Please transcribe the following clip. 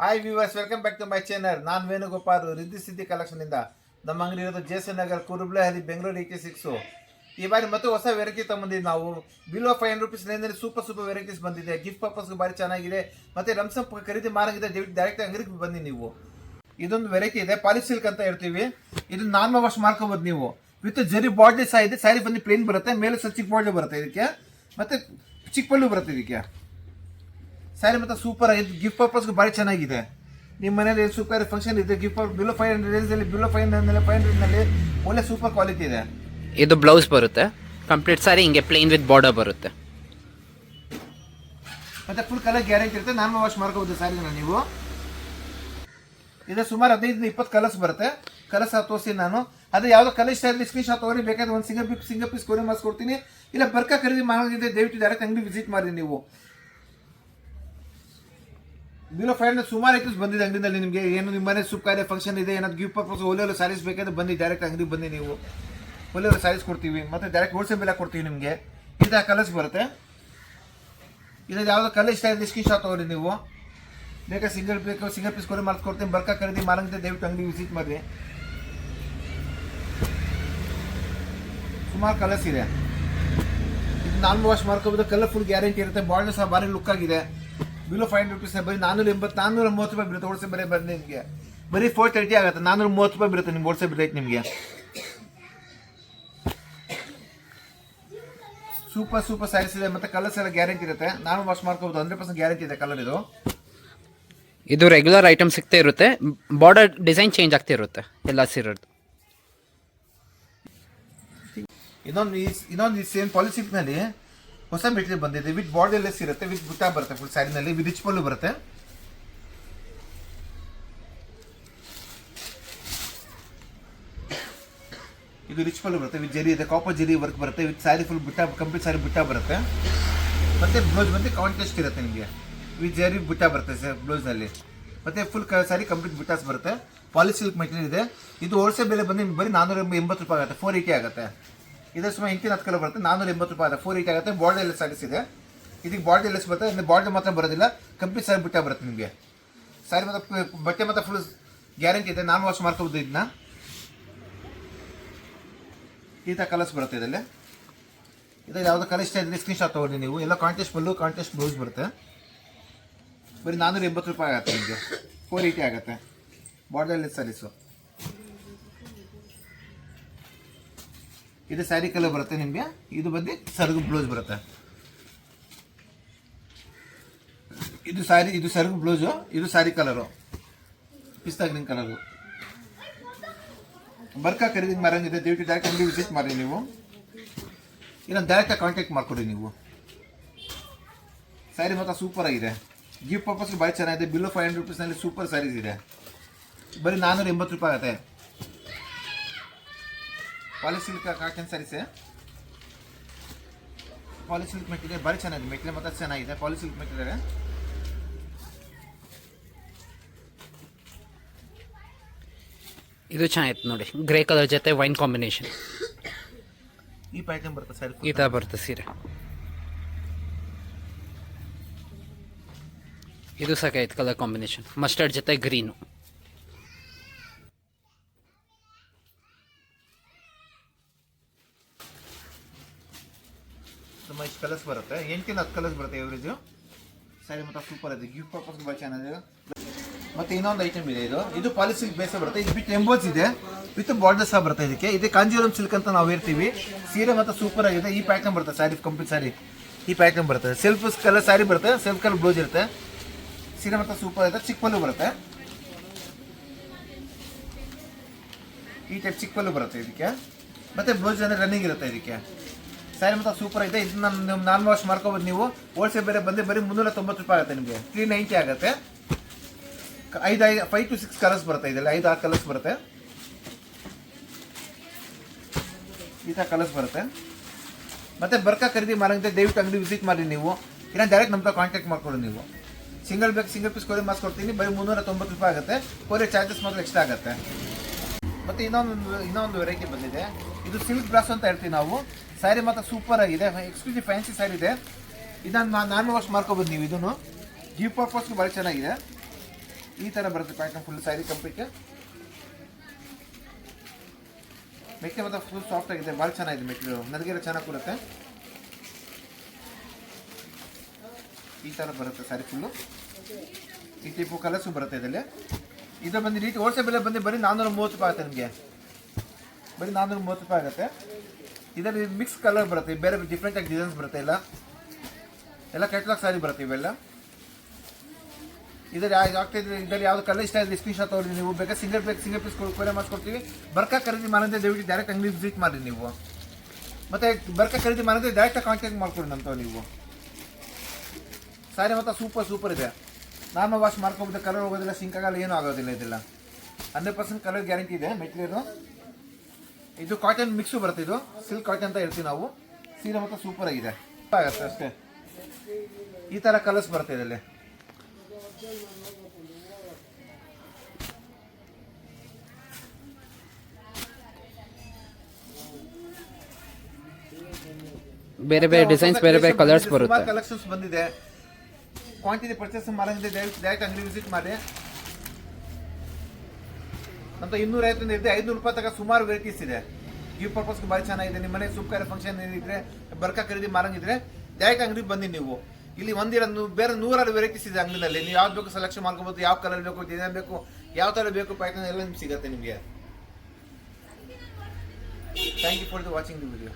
Hi viewers, welcome back to my channel. ನಾನು ವೇಣುಗೋಪಾಲ್, ರಿದ್ದಿ ಸಿದ್ದಿ ಕಲೆಕ್ಷನಿಂದ. ನಮ್ಮ ಅಂಗಡಿ ಇರೋದು ಜೆಸಿ ನಗರ್, ಕುರುಬ್ಲಹಳ್ಳಿ, ಬೆಂಗಳೂರು EK6. ಈ ಬಾರಿ ಮತ್ತೆ ಹೊಸ ವೆರೈಟಿ ತಗೊಂಡಿದ್ದು ನಾವು. ಬಿಲೋ ₹500 ರೇಂಜಲ್ಲಿ ಸೂಪರ್ ವೆರೈಟೀಸ್ ಬಂದಿದೆ. ಗಿಫ್ಟ್ ಪರ್ಪಸ್ಗೆ ಭಾರಿ ಚೆನ್ನಾಗಿದೆ. ಮತ್ತೆ ರಂಸಮ್ ಖರೀದಿ ಮಾರಾಗಿದೆ. ಡೈರೆಕ್ಟ್ ಅಂಗಡಿಗೆ ಬನ್ನಿ ನೀವು. ಇದೊಂದು ವೆರೈಟಿ ಇದೆ, ಪಾಲಿಶ್ ಸಿಲ್ಕ್ ಅಂತ ಹೇಳ್ತೀವಿ. ಇದನ್ನ ನಾರ್ಮಲ್ ವಾಶ್ ಮಾಡ್ಕೋಬೋದು ನೀವು. ವಿತ್ ಜರಿ ಬಾರ್ಡ್ಲಿ ಸಹ ಇದೆ. ಸ್ಯಾರಿ ಬಂದು ಪ್ಲೇನ್ ಬರುತ್ತೆ, ಮೇಲೆ ಸ್ವಲ್ಪ ಚಿಕ್ಕ ಬಾರ್ಡ್ಲಿ ಬರುತ್ತೆ ಇದಕ್ಕೆ, ಮತ್ತೆ ಚಿಕ್ಕ ಪಲ್ಲು ಬರುತ್ತೆ ಇದಕ್ಕೆ. ಸ್ಯಾರಿ ಮತ್ತೆ ಸೂಪರ್ ಆಗಿದೆ. ಗಿಫ್ಟ್ ಪರ್ಪಸ್ಗೆ ಭಾರಿ ಚೆನ್ನಾಗಿದೆ. ನಿಮ್ಮ ಮನೇಲಿ ಸೂಪರ್ ಫಂಕ್ಷನ್ ಇದೆ, ಗಿಫ್ಟ್ ಬಿಲೋ 500 ರೇಂಜಲ್ಲಿ, ಬಿಲೋ 500ನಲ್ಲಿ ಒಳ್ಳೆ ಸೂಪರ್ ಕ್ವಾಲಿಟಿ ಇದೆ. ಇದು ಬ್ಲೌಸ್ ಬರುತ್ತೆ, ಕಂಪ್ಲೀಟ್ ಸಾರಿ ಹಿಂಗೆ ಪ್ಲೇನ್ ವಿತ್ ಬಾರ್ಡರ್ ಬರುತ್ತೆ. ಮತ್ತೆ ಫುಲ್ ಕಲರ್ ಗ್ಯಾರಂಟಿ ಇರುತ್ತೆ. ನಾರ್ಮಲ್ ವಾಶ್ ಮಾಡ್ಕೋಬಹುದು ಸ್ಯಾರಿನ ನೀವು. ಇದು ಸುಮಾರು 15-20 ಕಲರ್ಸ್ ಬರುತ್ತೆ. ಕಲರ್ಸ್ ತೋರಿಸಿ ನಾನು. ಅದೇ ಯಾವುದೋ ಕಲರ್ ಇಷ್ಟ ಇರಲಿ ಸ್ಕ್ರೀನ್ ಶಾಟ್ ತಗೊಳ್ಳಿ. ಬೇಕಾದ್ರೆ ಒಂದು ಸಿಂಗಲ್ ಪೀಸ್ ಕೊರಿ ಮಾಡಿಸ್ಕೊಡ್ತೀನಿ. ಇಲ್ಲ ಬರ್ಕ ಖರೀದಿ ಮಾಡೋದಿದೆ, ದಯವಿಟ್ಟು ಡೈರೆಕ್ಟ್ ಅಂಗಡಿ ವಿಸಿಟ್ ಮಾಡಿ ನೀವು. ಬಿಲೋ 500 ಸುಮಾರು ಐಟಮ್ಸ್ ಬಂದಿದೆ ಅಂಗಡಿನಲ್ಲಿ. ನಿಮಗೆ ಏನು ನಿಮ್ಮ ಮನೆ ಸುಪ್ಕಾರೆ ಫಂಕ್ಷನ್ ಇದೆ, ಏನಾದ್ರು ಗಿಫ್ಟ್ ಪರ್ಪಸ್ ಒಳ್ಳೆ ಸ್ಯಾರೀಸ್ ಬೇಕಾದ್ರೆ ಬನ್ನಿ, ಡೈರೆಕ್ಟ್ ಅಂಗಡಿ ಬನ್ನಿ ನೀವು. ಒಳ್ಳೆ ಸ್ಯಾರೀಸ್ ಕೊಡ್ತೀವಿ, ಮತ್ತೆ ಡೈರೆಕ್ಟ್ ಹೋಲ್ಸೇಲ್ ಬೆಲೆ ಕೊಡ್ತೀವಿ ನಿಮಗೆ. ಇಂತಹ ಕಲರ್ಸ್ ಬರುತ್ತೆ. ಇದ್ರಲ್ಲಿ ಯಾವುದೋ ಕಲರ್ ಇಷ್ಟ ಇದೆ ಸ್ಕ್ರೀನ್ ಶಾಟ್ ತಗೊಳ್ಳಿ ನೀವು. ಬೇಕಾದ್ರೆ ಸಿಂಗಲ್ ಪೀಸ್ ಕೊರಿ ಮಾಡಿಸ್ಕೊಡ್ತೀನಿ. ಬರ್ಕ ಖರೀದಿ ಮಾರಂಗಿದೆ, ದಯವಿಟ್ಟು ಅಂಗಡಿ ವಿಸಿಟ್ ಮಾಡಿ. ಸುಮಾರು ಕಲರ್ಸ್ ಇದೆ. ಇದು ನಾರ್ಮಲ್ ವಾಶ್ ಮಾಡ್ಕೋಬೋದು. ಕಲರ್ ಫುಲ್ ಗ್ಯಾರಂಟಿ ಇರುತ್ತೆ. ಬಾರ್ಡರ್ ಸಹ ಭಾರಿ ಲುಕ್ ಆಗಿದೆ. ಬಿಲೋ ₹500 ಬರೀ ₹430 ಬೀಳುತ್ತೆ. ಹೋಲ್ಸೇಲ್ ಬೆಲೆ ಬಂದು ನಿಮಗೆ ಬರೀ ₹430 ಆಗುತ್ತೆ. ₹430 ಬೀಳುತ್ತೆ ನಿಮ್ಗೆ ಹೋಲ್ಸೇಲ್ ರೇಟ್. ನಿಮಗೆ ಸೂಪರ್ ಸ್ಯಾರೀಸ್ ಇದೆ. ಮತ್ತೆ ಕಲರ್ಸ್ ಎಲ್ಲ ಗ್ಯಾರಂಟಿ ಇರುತ್ತೆ. ನಾನು ವಾಶ್ ಮಾಡ್ಕೋಬಹುದು, 100% ಗ್ಯಾರಂಟಿ ಇದೆ ಕಲರ್. ಇದು ರೆಗ್ಯುಲರ್ ಐಟಮ್ ಸಿಗ್ತಾ ಇರುತ್ತೆ, ಬಾರ್ಡರ್ ಡಿಸೈನ್ ಚೇಂಜ್ ಆಗ್ತಾ ಇರುತ್ತೆ ಎಲ್ಲ ಸೀರೆದು. ಇನ್ನೊಂದು ಸೇಮ್ ಪಾಲಿಸಿಕ್ನಲ್ಲಿ ಹೊಸ ಮೆಟೀರಿಯಲ್ ಬಂದಿದೆ. ವಿತ್ ಬಾರ್ಡರ್ ಲೆಸ್ ಇರುತ್ತೆ, ವಿತ್ ಬುಟ್ಟ ಬರುತ್ತೆ ಫುಲ್ ಸ್ಯಾರಿನಲ್ಲಿ, ವಿತ್ ರಿಚ್ ಪಲ್ಲು ಬರುತ್ತೆ. ಇದು ರಿಚ್ ಪಲ್ಲು ಬರುತ್ತೆ, ವಿತ್ ಜರಿ ಇದೆ, ಕಾಪರ್ ಜರಿ ವರ್ಕ್ ಬರುತ್ತೆ. ವಿತ್ ಸ್ಯಾರಿ ಫುಲ್ ಬುಟ್ಟ, ಕಂಪ್ಲೀಟ್ ಸ್ಯಾರಿ ಬುಟ್ಟ ಬರುತ್ತೆ. ಮತ್ತೆ ಬ್ಲೌಸ್ ಬಂದು ಕಾಂಟ್ರಾಸ್ಟ್ ಇರುತ್ತೆ ನಿಮಗೆ. ವಿತ್ ಜರಿ ಬುಟ್ಟ ಬರುತ್ತೆ ಬ್ಲೌಸ್ನಲ್ಲಿ. ಮತ್ತೆ ಫುಲ್ ಸ್ಯಾರಿ ಕಂಪ್ಲೀಟ್ ಬುಟ್ಟಾಸ್ ಬರುತ್ತೆ. ಪಾಲಿಶ್ ಸಿಲ್ಕ್ ಮೆಟೀರಿಯಲ್ ಇದೆ. ಇದು ಹೋಲ್ಸೇಲ್ ಬೆಲೆ ಬಂದು ಬರೀ ₹480 ಆಗುತ್ತೆ. ₹480 ಆಗುತ್ತೆ. ಇದರ ಸುಮಾರು 8 ಕಲರ್ ಬರುತ್ತೆ. ₹480 ಆಗುತ್ತೆ. ₹480 ಆಗುತ್ತೆ. ಬಾರ್ಡರ್ ಎಲ್ಲ ಸ್ಯಾರೀಸ್ ಇದೆ. ಇದಕ್ಕೆ ಬಾರ್ಡರ್ ಲೆಸ್ ಬರುತ್ತೆ. ಅಂದರೆ ಬಾರ್ಡರ್ ಮಾತ್ರ ಬರೋದಿಲ್ಲ, ಕಂಪ್ಲೀಟ್ ಸ್ಯಾರಿ ಬುಟ್ಟ ಬರುತ್ತೆ ನಿಮಗೆ. ಸ್ಯಾರಿ ಮತ್ತೆ ಬಟ್ಟೆ ಮಾತ್ರ ಫುಲ್ ಗ್ಯಾರಂಟಿ ಇದೆ. ನಾನು ವಾಶ್ ಮಾಡ್ಕೋಬೋದು ಇದನ್ನ. ಈ ಥರ ಕಲರ್ಸ್ ಬರುತ್ತೆ ಇದರಲ್ಲಿ. ಇದರಲ್ಲಿ ಯಾವುದೋ ಕಲರ್ ಇಷ್ಟ ಇದ್ದರೆ ಸ್ಕ್ರೀನ್ ಶಾಟ್ ತೊಗೊಳ್ಳಿ ನೀವು. ಎಲ್ಲ ಕಾಂಟ್ರಾಸ್ಟ್ ಪಲ್ಲು, ಕಾಂಟ್ರಾಸ್ಟ್ ಬ್ಲೌಸ್ ಬರುತ್ತೆ. ಬರೀ ₹480 ಆಗುತ್ತೆ ನಿಮಗೆ. ₹480 ಆಗುತ್ತೆ. Borderless saris. ಇದು ಸ್ಯಾರಿ ಕಲರ್ ಬರುತ್ತೆ ನಿಮಗೆ. ಇದು ಬಂದು ಸರಗು ಬ್ಲೌಸ್ ಬರುತ್ತೆ. ಇದು ಸರಗು ಬ್ಲೌಸು. ಇದು ಸ್ಯಾರಿ ಕಲರು, ಪಿಸ್ತಾ ಗ್ರೀನ್ ಕಲರು. ಬರ್ಕ ಖರೀದಿ ಮಾರಂಗಿದೆ, ದಯವಿಟ್ಟು ಡೈರೆಕ್ಟ್ ಅಂಗಡಿ ವಿಸಿಟ್ ಮಾಡಿ ನೀವು. ಇನ್ನೊಂದು ಡೈರೆಕ್ಟಾಗಿ ಕಾಂಟ್ಯಾಕ್ಟ್ ಮಾಡ್ಕೊಡಿ ನೀವು. ಸ್ಯಾರಿ ಮಾತ್ರ ಸೂಪರ್ ಆಗಿದೆ. ಗಿಫ್ಟ್ ಪರ್ಪಸ್ಗೆ ಭಾರಿ ಚೆನ್ನಾಗಿದೆ. ಬಿಲೋ ₹500ನಲ್ಲಿ ಸೂಪರ್ ಸ್ಯಾರೀಸ್ ಇದೆ. ಬರೀ ₹480 ಆಗುತ್ತೆ. ಪಾಲಿಶ್ ಸಿಲ್ಕ್ ಕಾಟನ್ ಸ್ಯಾರೀಸೇ. ಪಾಲಿಶ್ ಸಿಲ್ಕ್ ಮೆಟೀರಿಯಲ್ ಭಾರಿ ಚೆನ್ನಾಗಿದೆ. ಮೆಟೀರಿಯಲ್ ಮಾತ್ರ ಚೆನ್ನಾಗಿದೆ. Polish silk material. ಇದು ಚೆನ್ನಾಗಿತ್ತು ನೋಡಿ, ಗ್ರೇ ಕಲರ್ ಜೊತೆ ವೈನ್ ಕಾಂಬಿನೇಷನ್. ಈ ಪ್ಯಾಟರ್ನ್ ಬರುತ್ತೆ ಸ್ಯಾರಿ, ಈ ಥರ ಬರುತ್ತೆ ಸೀರೆ. ಇದು ಸಾಕಾಯ್ತು ಕಲರ್ ಕಾಂಬಿನೇಷನ್, ಮಸ್ಟರ್ಡ್ ಜೊತೆ ಗ್ರೀನು. ತುಂಬ ಇಷ್ಟು ಕಲರ್ಸ್ ಬರುತ್ತೆ. 8-10 ಕಲರ್ಸ್ ಬರುತ್ತೆ ಎವರೇಜು. ಸ್ಯಾರಿ ಮಾತ್ರ ಸೂಪರ್ ಇದೆ. ಗಿಫ್ಟ್ ಪರ್ಪಸ್ಗೆ ಭಾಳ ಚೆನ್ನಾಗಿದೆ. ಮತ್ತೆ ಇನ್ನೊಂದು ಐಟಮ್ ಇದೆ. ಇದು ಪಾಲಿಶ್ ಸಿಲ್ಕ್ ಬೇಸ್ ಬರುತ್ತೆ. ಇದು ಬಿಟ್ಟು ಎಂಬೋಸ್ ಇದೆ, ವಿತ್ ಬಾರ್ಡರ್ ಸಹ ಬರುತ್ತೆ ಇದಕ್ಕೆ. ಇದು ಕಾಂಜೀವರಂ ಸಿಲ್ಕ್ ಅಂತ ನಾವು ಹೇಳ್ತೀವಿ. ಸೀರೆ ಮಾತ್ರ ಸೂಪರ್ ಆಗಿದೆ. ಈ ಪ್ಯಾಟರ್ನ್ ಬರುತ್ತೆ ಸ್ಯಾರಿ, ಕಂಪ್ಲೀಟ್ ಸ್ಯಾರಿ ಈ ಪ್ಯಾಟರ್ನ್ ಬರುತ್ತೆ. ಸೆಲ್ಫ್ ಕಲರ್ ಸ್ಯಾರಿ ಬರುತ್ತೆ, ಸೆಲ್ಫ್ ಕಲರ್ ಬ್ಲೌಸ್ ಇರುತ್ತೆ. ಸೀರೆ ಮಾತ್ರ ಸೂಪರ್ ಇದೆ. ಚಿಕ್ಕ ಪಲ್ಲು ಬರುತ್ತೆ. ಈ ಟೈಪ್ ಚಿಕ್ಕ ಪಲ್ಲು ಬರುತ್ತೆ ಇದಕ್ಕೆ. ಮತ್ತೆ ಬ್ಲೌಸ್ ಅಂದರೆ ರನ್ನಿಂಗ್ ಇರುತ್ತೆ ಇದಕ್ಕೆ. ಸ್ಯಾರಿ ಮಾತ್ರ ಸೂಪರ್ ಇದೆ. ಇದನ್ನ ನಾನ್ ವಾಶ್ ಮಾಡ್ಕೋಬೋದು ನೀವು. ಹೋಲ್ಸೇಲ್ ಬೇರೆ ಬಂದು ಬರೀ ₹390 ಆಗುತ್ತೆ ನಿಮಗೆ. ₹390 ಆಗುತ್ತೆ. 5 to 6 ಕಲರ್ಸ್ ಬರುತ್ತೆ. ಇದರಲ್ಲಿ 5-6 ಕಲರ್ಸ್ ಬರುತ್ತೆ. ಈ ಥರ ಕಲರ್ಸ್ ಬರುತ್ತೆ. ಮತ್ತೆ ಬರ್ಕ ಖರೀದಿ ಮಾರಂಗಿದೆ, ದಯವಿಟ್ಟು ಅಂಗಡಿ ವಿಸಿಟ್ ಮಾಡಿ ನೀವು. ಇಲ್ಲ ಡೈರೆಕ್ಟ್ ನಮ್ಮ ಕಾಂಟ್ಯಾಕ್ಟ್ ಮಾಡ್ಕೊಳ್ಳಿ ನೀವು. ಸಿಂಗಲ್ ಪೀಸ್ ಕೊರಿ ಮಾಡಿಸ್ಕೊಡ್ತೀನಿ. ಬರೀ ₹390 ಆಗುತ್ತೆ. ಕೊರಿಯರ್ ಚಾರ್ಜಸ್ ಮಾತ್ರ ಎಕ್ಸ್ಟ್ರಾ ಆಗುತ್ತೆ. ಮತ್ತು ಇನ್ನೊಂದು ವೆರೈಟಿ ಬಂದಿದೆ. ಇದು ಸಿಲ್ಕ್ ಬ್ರಾಸ್ ಅಂತ ಹೇಳ್ತೀವಿ ನಾವು. ಸ್ಯಾರಿ ಮಾತ್ರ ಸೂಪರ್ ಆಗಿದೆ. ಎಕ್ಸ್ಕ್ಲೂಸಿವ್ ಫ್ಯಾನ್ಸಿ ಸ್ಯಾರಿ ಇದೆ. ಇದನ್ನು ನಾನು ವಾಶ್ ಮಾಡ್ಕೋಬೋದು ನೀವು. ಇದನ್ನು ಗಿಫ್ಟ್ ಪರ್ಪಸ್ಗೆ ಭಾಳ ಚೆನ್ನಾಗಿದೆ. ಈ ಥರ ಬರುತ್ತೆ ಪ್ಯಾಟರ್ನ್ ಫುಲ್ ಸ್ಯಾರಿ ಕಂಪ್ಲೀಟ್. ಮೆಕ್ಕೆ ಮತ್ತು ಫುಲ್ ಸಾಫ್ಟ್ ಆಗಿದೆ, ಭಾಳ ಚೆನ್ನಾಗಿದೆ ಮೆಟೀರಿಯಲ್, ನನಗೆಲ್ಲ ಚೆನ್ನಾಗಿ ಕೊಡುತ್ತೆ. ಈ ಥರ ಬರುತ್ತೆ ಸ್ಯಾರಿ ಫುಲ್ಲು. ಈ ಟೈಪು ಕಲರ್ಸು ಬರುತ್ತೆ ಇದರಲ್ಲಿ. ಇದು ಬಂದು ರೀತಿ ಹೋಲ್ಸೇಲ್ ಬೆಲೆ ಬಂದು ಬರೀ 430 ರೂಪಾಯಿ ಆಗುತ್ತೆ ನಿಮಗೆ, ಬರೀ 430 ರೂಪಾಯಿ ಆಗುತ್ತೆ. ಇದರಲ್ಲಿ ಮಿಕ್ಸ್ ಕಲರ್ ಬರುತ್ತೆ, ಬೇರೆ ಡಿಫ್ರೆಂಟ್ ಆಗಿ ಡಿಸೈನ್ಸ್ ಬರುತ್ತೆ, ಎಲ್ಲ ಕ್ಯಾಟ್ಲಾಗ್ ಸ್ಯಾರಿ ಬರುತ್ತೆ ಇವೆಲ್ಲ. ಇದರಲ್ಲಿ ಯಾವ್ದು ಕಲರ್ ಇಷ್ಟ ಇದೆ ಸ್ಕ್ರೀನ್ ಶಾಟ್ ತಗೊಳ್ಳಿ ನೀವು. ಬೇಕಾದ್ರೆ ಸಿಂಗಲ್ ಪೀಸ್ ಕೊರೆ ಮಾಡಿಸ್ಕೊಡ್ತೀವಿ. ಬರ್ಕ ಖರೀದಿ ಮಾಡಿದ್ರೆ ದಯವಿಟ್ಟು ಡೈರೆಕ್ಟ್ ಅಂಗಡಿ ವಿಸಿಟ್ ಮಾಡಿ ನೀವು. ಮತ್ತು ಬರ್ಕ ಖರೀದಿ ಮಾಡಿದ್ರೆ ಡೈರೆಕ್ಟಾಗಿ ಕಾಂಟ್ಯಾಕ್ಟ್ ಮಾಡ್ಕೊಳ್ಳಿ ನಮ್ಮಂತ ನೀವು. ಸ್ಯಾರಿ ಮತ್ತು ಸೂಪರ್ ಇದೆ. ನಾರ್ಮಲ್ ವಾಶ್ ಮಾಡ್ಕೊಬೋದು, ಕಲರ್ ಹೋಗೋದಿಲ್ಲ, ಸಿಂಕ್ ಆಗಲ್ಲ, ಏನೂ ಆಗೋದಿಲ್ಲ. ಇದೆಲ್ಲ 100% ಕಲರ್ ಗ್ಯಾರಂಟಿ ಇದೆ ಮೆಟೀರಿಯಲು. ಇದು ಕಾಟನ್ ಮಿಕ್ಸು ಬರುತ್ತೆ, ಇದು ಸಿಲ್ಕ್ ಕಾಟನ್ ಅಂತ ಹೇಳ್ತೀವಿ ನಾವು. ಸೀರೆ ಮತ್ತು ಸೂಪರ್ ಆಗಿದೆ, ಆಗುತ್ತೆ ಅಷ್ಟೇ. ಈ ಥರ ಕಲರ್ಸ್ ಬರುತ್ತೆ ಇದರಲ್ಲಿ. ಬೇರೆ ಬೇರೆ ಡಿಸೈನ್ಸ್, ಬೇರೆ ಬೇರೆ ಕಲರ್ಸ್ ಬರುತ್ತೆ. ಕಲೆಕ್ಷನ್ಸ್ ಬಂದಿದೆ. ಕ್ವಾಂಟಿಟಿ ಪರ್ಚೇಸ್ ಮಾಡಂಗಿದೆ ಡೈರೆಕ್ಟ್ ಅಂಗಡಿ ವಿಸಿಟ್ ಮಾಡಿ. ಅಂತ 250 ಇದೆ, 500 ರೂಪಾಯಿ ತನಕ ಸುಮಾರು ವೆರೈಟೀಸ್ ಇದೆ. ಗಿಫ್ಟ್ ಪರ್ಪಸ್ಗೆ ಭಾರಿ ಚೆನ್ನಾಗಿದೆ. ನಿಮ್ಮ ಮನೆ ಸುಖ ಫಂಕ್ಷನ್ ಏನಿದ್ರೆ ಬರ್ಕ ಖರೀದಿ ಮಾರಂಗಿದ್ರೆ ಡೈರೆಕ್ಟ್ ಅಂಗಡಿಗೆ ಬಂದು ನೀವು. ಇಲ್ಲಿ ಬೇರೆ 100 ವೆರೈಟೀಸ್ ಇದೆ ಅಂಗಡಿನಲ್ಲಿ. ನೀವು ಯಾವ್ದು ಬೇಕು ಸೆಲೆಕ್ಷನ್ ಮಾಡ್ಕೋಬಹುದು, ಯಾವ ಕಲರ್ ಬೇಕು, ಡಿಸೈನ್ ಬೇಕು, ಯಾವ ಥರ ಬೇಕು ಪ್ಯಾಟರ್ನ್ ಎಲ್ಲ ನಿಮ್ಗೆ ಸಿಗುತ್ತೆ ನಿಮಗೆ. Thank you for watching the video.